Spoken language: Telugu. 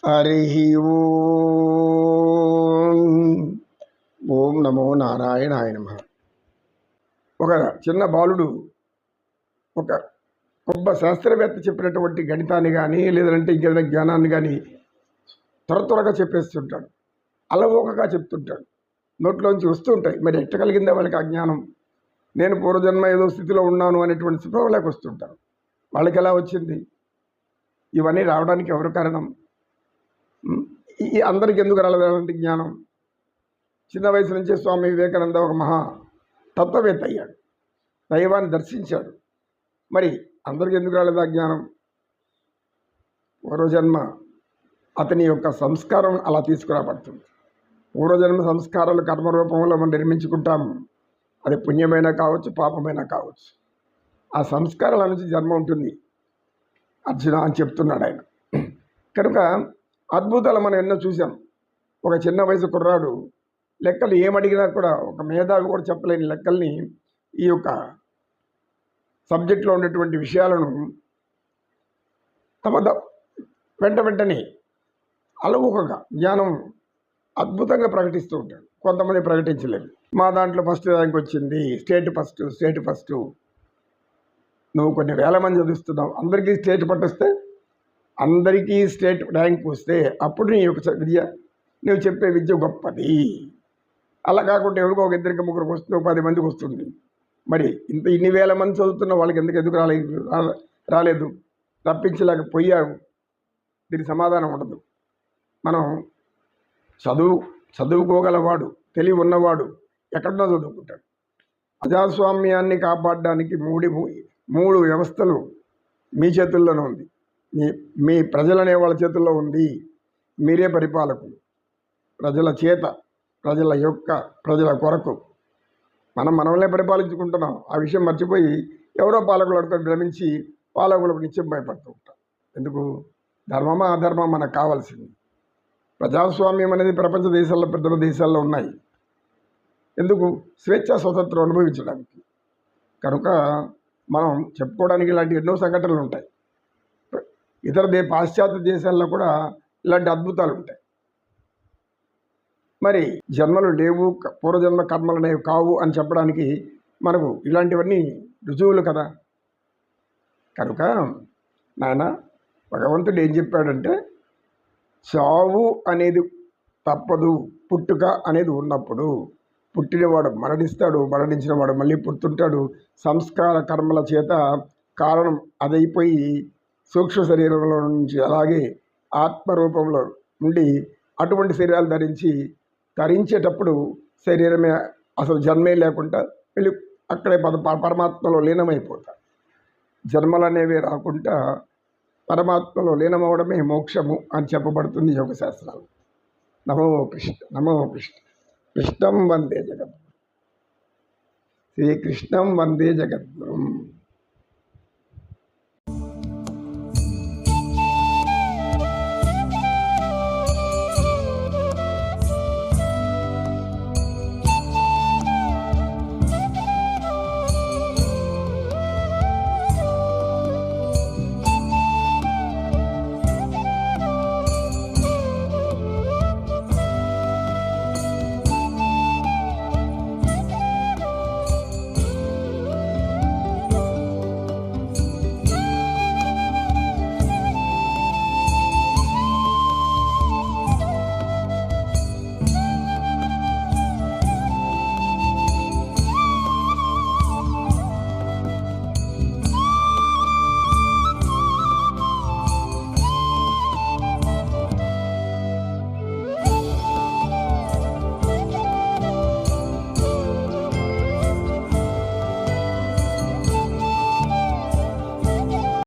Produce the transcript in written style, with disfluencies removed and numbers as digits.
హరి ఓం. ఓం నమో నారాయణాయ నమః. ఒక చిన్న బాలుడు ఒక గొప్ప శాస్త్రవేత్త చెప్పినటువంటి గణితాన్ని కానీ లేదంటే ఇంకేదైనా జ్ఞానాన్ని కానీ త్వరగా చెప్పేస్తుంటాడు. అలవోకగా చెప్తుంటాడు. నోట్లోంచి వస్తూ ఉంటాయి. మరి ఎట్ట కలిగిందా వాళ్ళకి ఆ జ్ఞానం? నేను పూర్వజన్మ ఏదో స్థితిలో ఉన్నాను అనేటువంటి స్పృహలోకి వస్తుంటారు. వాళ్ళకి ఎలా వచ్చింది? ఇవన్నీ రావడానికి ఎవరు కారణం? ఈ అందరికి ఎందుకు రాలేదంటే జ్ఞానం. చిన్న వయసు నుంచే స్వామి వివేకానంద ఒక మహా తత్వవేత్త అయ్యాడు, దైవాన్ని దర్శించాడు. మరి అందరికి ఎందుకు రాలేదు ఆ జ్ఞానం? పూర్వజన్మ అతని యొక్క సంస్కారం అలా తీసుకురాబడుతుంది. పూర్వజన్మ సంస్కారాలు కర్మరూపంలో మనం నిర్మించుకుంటాము. అది పుణ్యమైనా కావచ్చు, పాపమైనా కావచ్చు. ఆ సంస్కారాల నుంచి జన్మ ఉంటుంది అర్జున అని చెప్తున్నాడు ఆయన. కనుక అద్భుతాలు మనం ఎన్నో చూసాం. ఒక చిన్న వయసు కుర్రాడు లెక్కలు ఏమడిగినా కూడా, ఒక మేధావి కూడా చెప్పలేని లెక్కల్ని, ఈ యొక్క సబ్జెక్ట్లో ఉన్నటువంటి విషయాలను తమ వెంటనే అలవోకగా జ్ఞానం అద్భుతంగా ప్రకటిస్తూ ఉంటాడు. కొంతమంది ప్రకటించలేదు. మా దాంట్లో ఫస్ట్ ర్యాంక్ వచ్చింది, స్టేట్ ఫస్ట్. నువ్వు కొన్ని వేల మంది చదివిస్తున్నావు, అందరికీ స్టేట్ పట్టొస్తే, అందరికీ స్టేట్ ర్యాంక్ వస్తే అప్పుడు నీ యొక్క విద్య, నువ్వు చెప్పే విద్య గొప్పది. అలా కాకుండా ఎవరికో ఒక ఇద్దరికి ముగ్గురికి వస్తుంది, 10 మందికి వస్తుంది. మరి ఇన్ని వేల మంది చదువుతున్న వాళ్ళకి ఎందుకు రాలేదు, రప్పించలేకపోయారు? దీనికి సమాధానం ఉండదు. మనం చదువుకోగలవాడు, తెలివి ఉన్నవాడు ఎక్కడన్నా చదువుకుంటాడు. ప్రజాస్వామ్యాన్ని కాపాడడానికి మూడు వ్యవస్థలు మీ చేతుల్లోనే ఉంది. మీ ప్రజలనే వాళ్ళ చేతుల్లో ఉంది. మీరే పరిపాలకులు. ప్రజల చేత, ప్రజల కొరకు మనల్నే పరిపాలించుకుంటున్నాం. ఆ విషయం మర్చిపోయి ఎవరో పాలకులతో భ్రమించి పాలకులకు నిత్యం భయపడుతూ ఉంటాం. ఎందుకు? ధర్మమా అధర్మం మనకు కావాల్సింది. ప్రజాస్వామ్యం అనేది ప్రపంచ దేశాల్లో, పెద్ద దేశాల్లో ఉన్నాయి. ఎందుకు? స్వేచ్ఛ స్వతంత్రం అనుభవించడానికి. కనుక మనం చెప్పుకోవడానికి ఇలాంటి ఎన్నో సంఘటనలు ఉంటాయి. ఇతర పాశ్చాత్య దేశాల్లో కూడా ఇలాంటి అద్భుతాలు ఉంటాయి. మరి జన్మలు లేవు, పూర్వజన్మ కర్మలు అనేవి కావు అని చెప్పడానికి మనకు ఇలాంటివన్నీ రుజువులు కదా. కనుక నాయన, భగవంతుడు ఏం చెప్పాడంటే, చావు అనేది తప్పదు, పుట్టుక అనేది ఉన్నప్పుడు పుట్టినవాడు మరణిస్తాడు, మరణించినవాడు మళ్ళీ పుట్టుంటాడు. సంస్కార కర్మల చేత కారణం అదైపోయి సూక్ష్మ శరీరంలో నుంచి అలాగే ఆత్మరూపంలో ఉండి అటువంటి శరీరాలు ధరించేటప్పుడు శరీరమే అసలు జన్మే లేకుండా వెళ్ళి అక్కడే పరమాత్మలో లీనమైపోతాడు. జన్మలు అనేవి రాకుండా పరమాత్మలో లీనమవడమే మోక్షము అని చెప్పబడుతుంది యోగ శాస్త్రాలు. నమో కృష్ణ. కృష్ణం వందే జగద్గురు. శ్రీకృష్ణం వందే జగద్గురు.